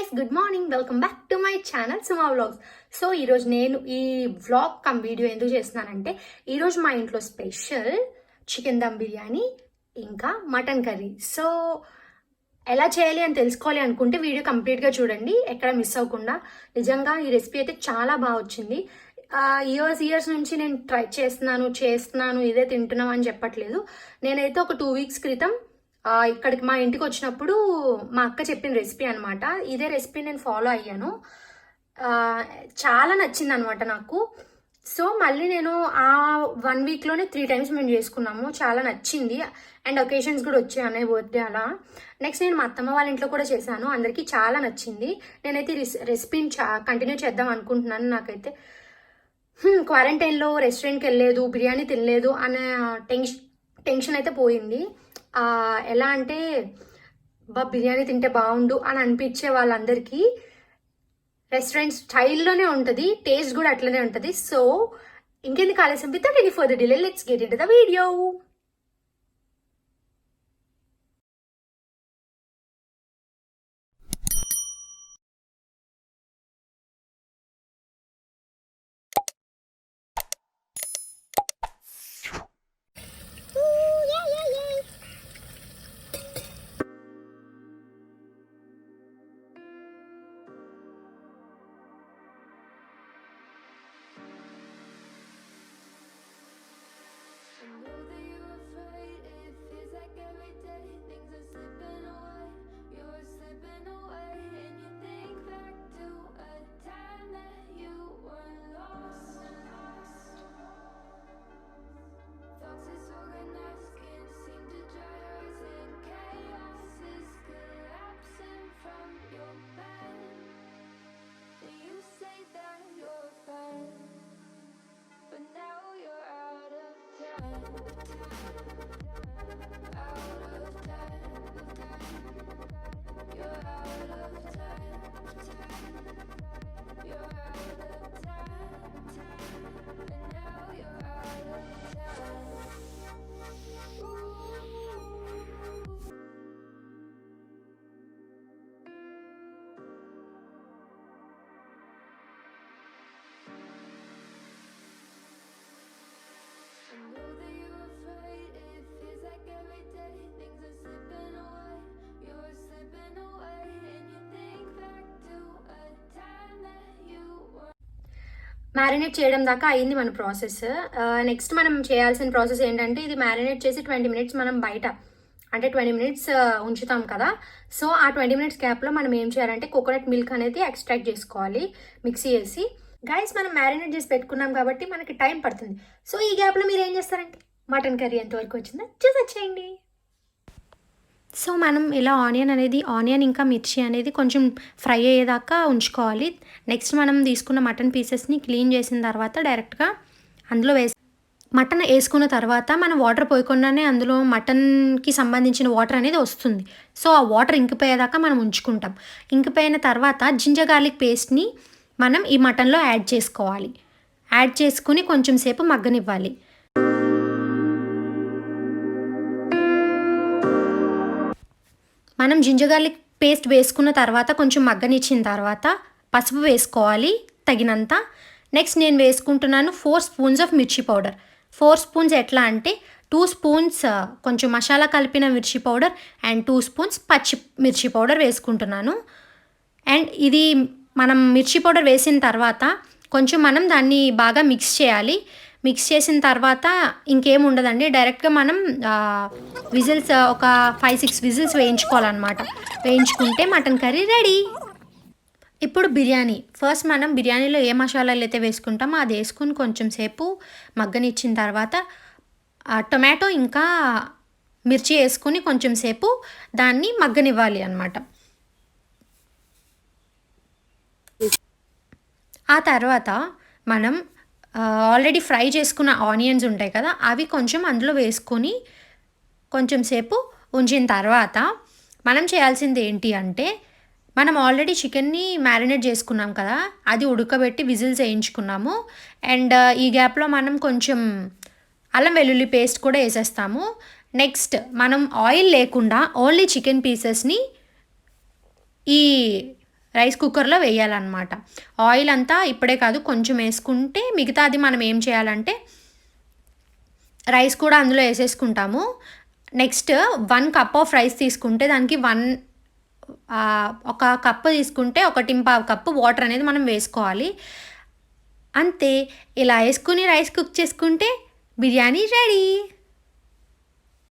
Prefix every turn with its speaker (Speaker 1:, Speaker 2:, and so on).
Speaker 1: guys, good morning. Welcome back to my channel Suma vlogs. So ఈరోజు నేను ఈ vlog come video ఎందుకు చేస్తున్నానంటే ఈరోజు మా ఇంట్లో స్పెషల్ చికెన్ దమ్ బిర్యానీ ఇంకా మటన్ కర్రీ. సో ఎలా చేయాలి అని తెలుసుకోవాలి అనుకుంటే వీడియో కంప్లీట్గా చూడండి, ఎక్కడ మిస్ అవ్వకుండా. నిజంగా ఈ రెసిపీ అయితే చాలా బాగా వచ్చింది. ఇయర్స్ నుంచి నేను ట్రై చేస్తున్నాను ఇదే తింటున్నాం అని చెప్పట్లేదు. నేనైతే ఒక 2 weeks క్రితం ఇక్కడికి మా ఇంటికి వచ్చినప్పుడు మా అక్క చెప్పిన రెసిపీ అనమాట. ఇదే రెసిపీ నేను ఫాలో అయ్యాను, చాలా నచ్చింది అనమాట నాకు. సో మళ్ళీ నేను ఆ 1 weekలోనే 3 times మేము చేసుకున్నాము, చాలా నచ్చింది. అండ్ ఒకేషన్స్ కూడా వచ్చాయి, అన్నయ్య బర్త్డే అలా. నెక్స్ట్ నేను మా అత్తమ్మ వాళ్ళ ఇంట్లో కూడా చేశాను, అందరికీ చాలా నచ్చింది. నేనైతే రెసిపీని కంటిన్యూ చేద్దాం అనుకుంటున్నాను. నాకైతే క్వారంటైన్లో రెస్టారెంట్కి వెళ్ళలేదు, బిర్యానీ తినలేదు అనే టెన్షన్ అయితే పోయింది. ఎలా అంటే బిర్యానీ తింటే బాగుండు అని అనిపించే వాళ్ళందరికీ రెస్టారెంట్ స్టైల్లోనే ఉంటుంది, టేస్ట్ కూడా అట్లనే ఉంటుంది. సో ఇంకెందుకు ఆలస్యం, without any further delay let's get into the video. Marinate చేయడం దాకా అయింది మన ప్రాసెస్. నెక్స్ట్ మనం చేయాల్సిన ప్రాసెస్ ఏంటంటే, ఇది మ్యారినేట్ చేసి 20 minutes మనం బయట అంటే 20 minutes ఉంచుతాం కదా. సో ఆ 20 minutes గ్యాప్లో మనం ఏం చేయాలంటే కోకోనట్ మిల్క్ అనేది ఎక్స్ట్రాక్ట్ చేసుకోవాలి మిక్సీ చేసి. గైస్ మనం మ్యారినేట్ చేసి పెట్టుకున్నాం కాబట్టి మనకి టైం పడుతుంది. సో ఈ గ్యాప్లో మీరు ఏం చేస్తారంటే మటన్ కర్రీ ఎంతవరకు వచ్చిందో చూసి వచ్చేయండి. సో మనం ఇలా ఆనియన్ ఇంకా మిర్చి అనేది కొంచెం ఫ్రై అయ్యేదాకా ఉంచుకోవాలి. నెక్స్ట్ మనం తీసుకున్న మటన్ పీసెస్ని క్లీన్ చేసిన తర్వాత డైరెక్ట్గా అందులో మటన్ వేసుకున్న తర్వాత మనం వాటర్ పోయకుండానే అందులో మటన్కి సంబంధించిన వాటర్ అనేది వస్తుంది. సో ఆ వాటర్ ఇంకిపోయేదాకా మనం ఉంచుకుంటాం. ఇంకిపోయిన తర్వాత జింజర్ గార్లిక్ పేస్ట్ని మనం ఈ మటన్లో యాడ్ చేసుకోవాలి. యాడ్ చేసుకుని కొంచెం సేపు మగ్గనివ్వాలి. మనం జింజర్ గార్లిక్ పేస్ట్ వేసుకున్న తర్వాత కొంచెం మగ్గనిచ్చిన తర్వాత పసుపు వేసుకోవాలి తగినంత. నెక్స్ట్ నేను వేసుకుంటున్నాను 4 spoons ఆఫ్ మిర్చి పౌడర్. 4 spoons ఎట్లా అంటే 2 spoons కొంచెం మసాలా కలిపిన మిర్చి పౌడర్ అండ్ 2 spoons పచ్చి మిర్చి పౌడర్ వేసుకుంటున్నాను. అండ్ ఇది మనం మిర్చి పౌడర్ వేసిన తర్వాత కొంచెం మనం దాన్ని బాగా మిక్స్ చేయాలి. మిక్స్ చేసిన తర్వాత ఇంకేం ఉండదండి, డైరెక్ట్గా మనం విజిల్స్ ఒక 5-6 విజిల్స్ వేయించుకోవాలన్నమాట. వేయించుకుంటే మటన్ కర్రీ రెడీ. ఇప్పుడు బిర్యానీ. ఫస్ట్ మనం బిర్యానీలో ఏ మసాలాలు అయితే వేసుకుంటామో అది వేసుకుని కొంచెం సేపు మగ్గనిచ్చిన తర్వాత టొమాటో ఇంకా మిర్చి వేసుకుని కొంచెం సేపు దాన్ని మగ్గనివ్వాలి అన్నమాట. ఆ తర్వాత మనం ఆల్రెడీ ఫ్రై చేసుకున్న ఆనియన్స్ ఉంటాయి కదా, అవి కొంచెం అందులో వేసుకొని కొంచెం సేపు ఉంచిన తర్వాత మనం చేయాల్సింది ఏంటి అంటే, మనం ఆల్రెడీ చికెన్ని మ్యారినేట్ చేసుకున్నాం కదా, అది ఉడకబెట్టి విజిల్స్ వేయించుకున్నాము. అండ్ ఈ గ్యాప్లో మనం కొంచెం అల్లం వెల్లుల్లి పేస్ట్ కూడా వేసేస్తాము. నెక్స్ట్ మనం ఆయిల్ లేకుండా ఓన్లీ చికెన్ పీసెస్ని ఈ రైస్ కుక్కర్లో వేయాలన్నమాట. ఆయిల్ అంతా ఇప్పుడే కాదు కొంచెం వేసుకుంటే మిగతాది మనం ఏం చేయాలంటే రైస్ కూడా అందులో వేసేసుకుంటాము. నెక్స్ట్ 1 కప్ ఆఫ్ రైస్ తీసుకుంటే దానికి ఒక కప్పు తీసుకుంటే 1.25 కప్పు వాటర్ అనేది మనం వేసుకోవాలి. అంతే, ఇలా వేసుకుని రైస్ కుక్ చేసుకుంటే బిర్యానీ రెడీ.